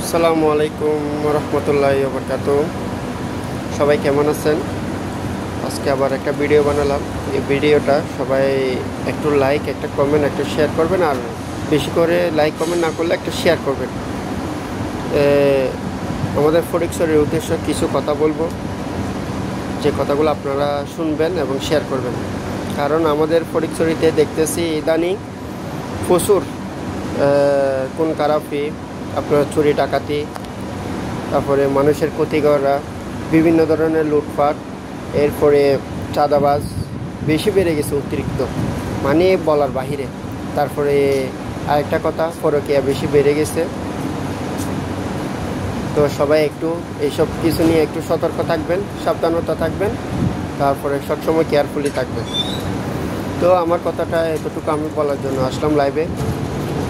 আসসালামু আলাইকুম রহমতুল্লাহি ওয়া বারাকাতুহু। সবাই কেমন আছেন? আজকে আবার একটা ভিডিও বানালাম। এই ভিডিওটা সবাই একটু লাইক, একটা কমেন্ট, একটা শেয়ার করবেন। আর বেশি করে লাইক কমেন্ট না করলে একটা শেয়ার করবেন। আমাদের ফটিকছড়ির উদ্দেশ্য কিছু কথা বলবো, যে কথাগুলো আপনারা শুনবেন এবং শেয়ার করবেন। কারণ আমাদের ফটিকছড়িতে দেখতেছি ইদানিং প্রচুর খুন খারাপি, আপনার চুরি ডাকাতি, তারপরে মানুষের ক্ষতি করা, বিভিন্ন ধরনের লুটপাট, এরপরে চাঁদাবাজ বেশি বেড়ে গেছে, অতিরিক্ত মানে বলার বাহিরে। তারপরে আরেকটা কথা, পরকীয়া বেশি বেড়ে গেছে। তো সবাই একটু এইসব কিছু নিয়ে একটু সতর্ক থাকবেন, সাবধানতা থাকবেন, তারপরে সবসময় কেয়ারফুলি থাকবেন। তো আমার কথাটা এতটুকু আমি বলার জন্য আসলাম লাইভে।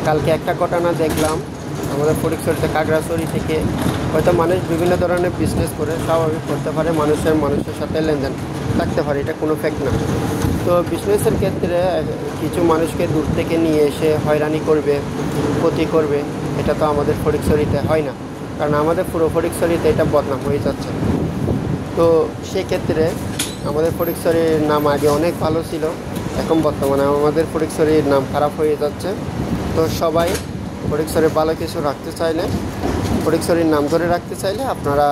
কালকে একটা ঘটনা দেখলাম আমাদের ফটিকছড়িতে, কাগড়াছড়ি থেকে। হয়তো মানুষ বিভিন্ন ধরনের বিজনেস করে, স্বাভাবিক করতে পারে, মানুষের সাথে লেনদেন থাকতে পারে, এটা কোনো ফ্যাক্ট না। তো বিজনেসের ক্ষেত্রে কিছু মানুষকে দূর থেকে নিয়ে এসে হয়রানি করবে, ক্ষতি করবে, এটা তো আমাদের ফটিকছড়িতে হয় না। কারণ আমাদের পুরো ফটিকছড়িতে এটা বদনাম হয়ে যাচ্ছে। তো সেক্ষেত্রে আমাদের ফটিকছড়ির নাম আগে অনেক ভালো ছিল, এখন বর্তমানে আমাদের ফটিকছড়ির নাম খারাপ হয়ে যাচ্ছে। তো সবাই ফটিকছড়ির ভালো কিছু রাখতে চাইলে, ফটিকছড়ির নাম ধরে রাখতে চাইলে আপনারা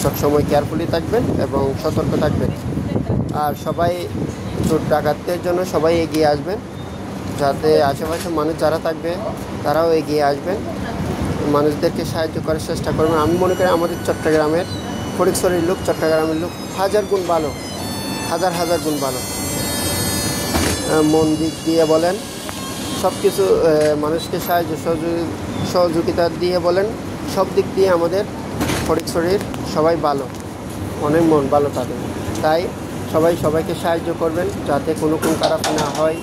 সবসময় কেয়ারফুলি থাকবেন এবং সতর্ক থাকবেন। আর সবাই চোর ডাকাতদের জন্য সবাই এগিয়ে আসবেন, যাতে আশেপাশে মানুষ যারা থাকবে তারাও এগিয়ে আসবেন, মানুষদেরকে সাহায্য করার চেষ্টা করবেন। আমি মনে করি আমাদের চট্টগ্রামের ফটিকছড়ির লোক, চট্টগ্রামের লোক হাজার গুণ ভালো, হাজার গুণ ভালো। মন দিক দিয়ে বলেন, সব কিছু মানুষকে সাহায্য সহযোগিতা দিয়ে বলেন, সব দিক দিয়ে আমাদের ফটিকছড়ির সবাই ভালো, অনেক মন ভালো তাদের। তাই সবাই সবাইকে সাহায্য করবেন, যাতে কোনো খারাপ না হয়,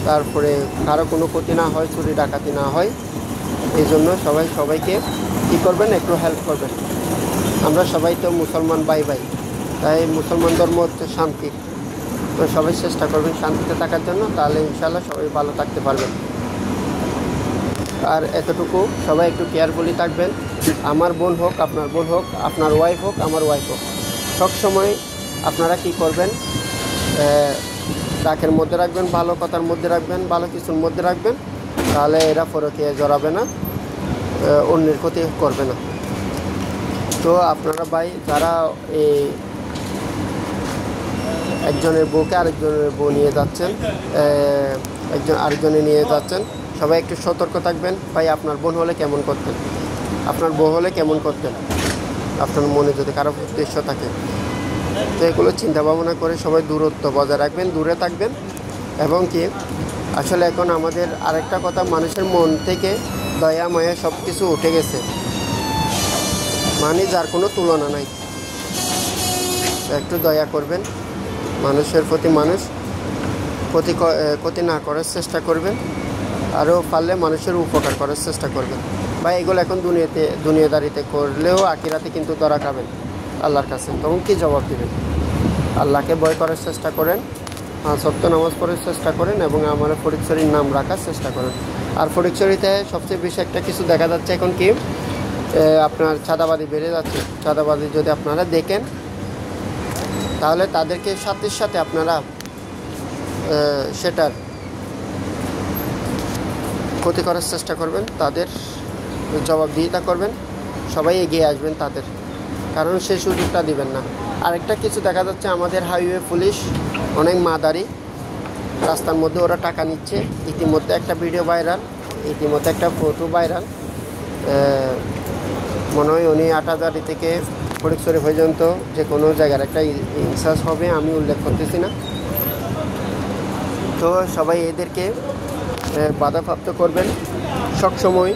তারপরে কারো কোনো ক্ষতি না হয়, চুরি ডাকাতি না হয়। এই জন্য সবাই সবাইকে কী করবেন, একটু হেল্প করবেন। আমরা সবাই তো মুসলমান ভাই, তাই মুসলমান ধর্ম হচ্ছে শান্তি। তো সবাই চেষ্টা করবেন শান্তিতে থাকার জন্য, তাহলে ইনশাআল্লাহ সবাই ভালো থাকতে পারবেন। আর এতটুকু, সবাই একটু কেয়ারফুলি থাকবেন। আমার বোন হোক, আপনার বোন হোক, আপনার ওয়াইফ হোক, আমার ওয়াইফ হোক, সবসময় আপনারা কি করবেন, ডাকের মধ্যে রাখবেন, ভালো কথার মধ্যে রাখবেন, ভালো কিছুর মধ্যে রাখবেন। তাহলে এরা পরকীয়ায় জড়াবে না, অন্যের ক্ষতি করবে না। তো আপনারা ভাই যারা এই একজনের বউকে আরেকজনের বউ নিয়ে যাচ্ছেন, আরেকজনে নিয়ে যাচ্ছেন, সবাই একটু সতর্ক থাকবেন। ভাই আপনার বোন হলে কেমন করতেন, আপনার বউ হলে কেমন করতেন, আপনার মনে যদি কারো উদ্দেশ্য থাকে। তো এগুলো চিন্তা ভাবনা করে সবাই দূরত্ব বজায় রাখবেন, দূরে থাকবেন। এবং কি আসলে এখন আমাদের আরেকটা কথা, মানুষের মন থেকে দয়া মায়া সব কিছু উঠে গেছে, মানে যার কোনো তুলনা নাই। একটু দয়া করবেন, মানুষের প্রতি মানুষ ক্ষতি না করার চেষ্টা করবেন, আরও পারলে মানুষের উপকার করার চেষ্টা করবেন। বা এগুলো এখন দুনিয়াদারিতে করলেও আখিরাতে কিন্তু ধরা খাবেন আল্লাহর কাছে। তখন কী জবাব দেবেন? আল্লাহকে ভয় করার চেষ্টা করেন, সত্য নামাজ পড়ার চেষ্টা করেন, এবং আমার ফটিকছড়ির নাম রাখার চেষ্টা করেন। আর ফটিকছড়িতে সবচেয়ে বেশি একটা কিছু দেখা যাচ্ছে এখন কি, আপনার চাঁদাবাদি বেড়ে যাচ্ছে। চাঁদাবাদি যদি আপনারা দেখেন, তাহলে তাদেরকে সাথে সাথে আপনারা সেটার ক্ষতি করার চেষ্টা করবেন, তাদের জবাবদিহিতা করবেন, সবাই এগিয়ে আসবেন তাদের, কারণ সেই সুযোগটা দিবেন না। আরেকটা কিছু দেখা যাচ্ছে, আমাদের হাইওয়ে পুলিশ অনেক মাদারি, রাস্তার মধ্যে ওরা টাকা নিচ্ছে। ইতিমধ্যে একটা ভিডিও ভাইরাল, ইতিমধ্যে একটা ফটো ভাইরাল, মনে হয় উনি 8,000 থেকে ফটিকছড়ি পর্যন্ত যে কোনো জায়গার একটা ইনচার্জ হবে, আমি উল্লেখ করতেছি না। তো সবাই এদেরকে বাধাপ্রাপ্ত করবেন, সবসময়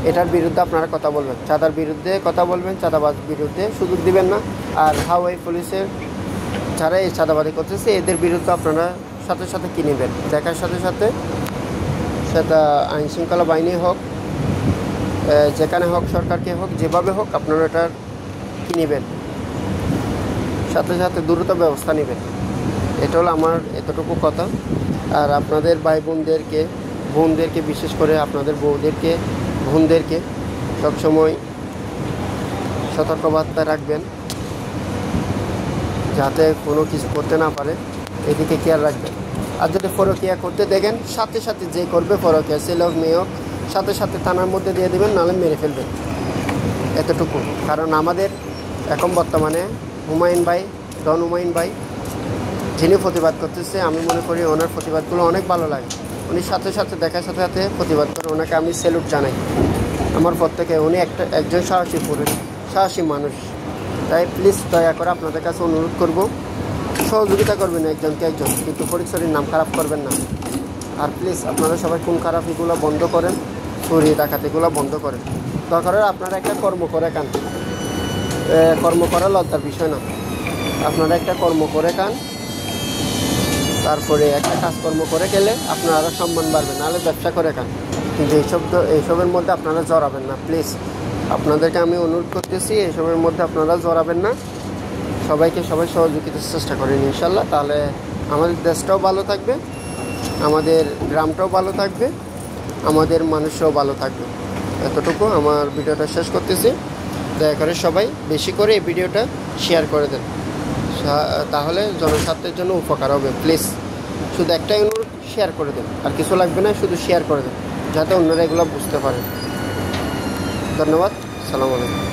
এটার বিরুদ্ধে আপনারা কথা বলবেন, চাঁদার বিরুদ্ধে কথা বলবেন, চাঁদাবাজ বিরুদ্ধে সুযোগ দিবেন না। আর হাওয়াই পুলিশের যারা এই চাঁদাবাদি করতেছে, এদের বিরুদ্ধে আপনারা সাথে সাথে কী নেবেন, দেখার সাথে সাথে, সেটা আইনশৃঙ্খলা বাহিনী হোক, যেখানে হোক, সরকারকে হোক, যেভাবে হোক, আপনারা এটার কী নেবেন, সাথে সাথে দ্রুত ব্যবস্থা নেবেন। এটা হলো আমার এতটুকু কথা। আর আপনাদের ভাই বোনদেরকে বিশেষ করে আপনাদের বউদেরকে, বোনদেরকে সবসময় সতর্কবার্তা রাখবেন যাতে কোনো কিছু করতে না পারে, এদিকে খেয়াল রাখবেন। আর যদি পরকীয়া করতে দেখেন, সাথে সাথে যে করবে পরকীয়া, ছেলে হোক মেয়ে হোক, সাথে সাথে থানার মধ্যে দিয়ে দেবেন, নাহলে মেরে ফেলবেন। এতটুকু। কারণ আমাদের এখন বর্তমানে হুমায়ুন ভাই, ডন হুমায়ুন ভাই, যিনি প্রতিবাদ করতেছে, আমি মনে করি ওনার প্রতিবাদগুলো অনেক ভালো লাগে। উনি সাথে সাথে দেখার সাথে সাথে প্রতিবাদ করে, ওনাকে আমি স্যালুট জানাই আমার পর থেকে। উনি একজন সাহসী পুরুষ, সাহসী মানুষ। তাই প্লিজ দয়া করে আপনাদের কাছে অনুরোধ করব, সহযোগিতা করবেন একজনকে একজন, কিন্তু পরিচয়ের নাম খারাপ করবেন না। আর প্লিজ আপনারা সবাই খুন খারাপিগুলো বন্ধ করেন, চুরি ডাকাতিগুলো বন্ধ করেন। দরকার আপনারা একটা কর্ম করে খান, কর্ম করা লজ্জার বিষয় না। আপনারা একটা কর্ম করে খান, তারপরে একটা কাজকর্ম করে গেলে আপনার আরও সম্মান বাড়বে, নাহলে ব্যবসা করে খান। কিন্তু এইসবের মধ্যে আপনারা জড়াবেন না প্লিজ। আপনাদেরকে আমি অনুরোধ করতেছি, এইসবের মধ্যে আপনারা জড়াবেন না। সবাইকে সবাই সহযোগিতার চেষ্টা করেন ইনশাল্লাহ, তাহলে আমাদের দেশটাও ভালো থাকবে, আমাদের গ্রামটাও ভালো থাকবে, আমাদের মানুষরাও ভালো থাকবে। এতটুকু আমার ভিডিওটা শেষ করতেছি। দয়া করে সবাই বেশি করে এই ভিডিওটা শেয়ার করে দেন, তাহলে জনস্বার্থের জন্য উপকার হবে। প্লিজ শুধু একটাই অনুরোধ, শেয়ার করে দেন, আর কিছু লাগবে না, শুধু শেয়ার করে দেন যাতে অন্যরা এগুলো বুঝতে পারে। ধন্যবাদ, সালাম আলাইকুম।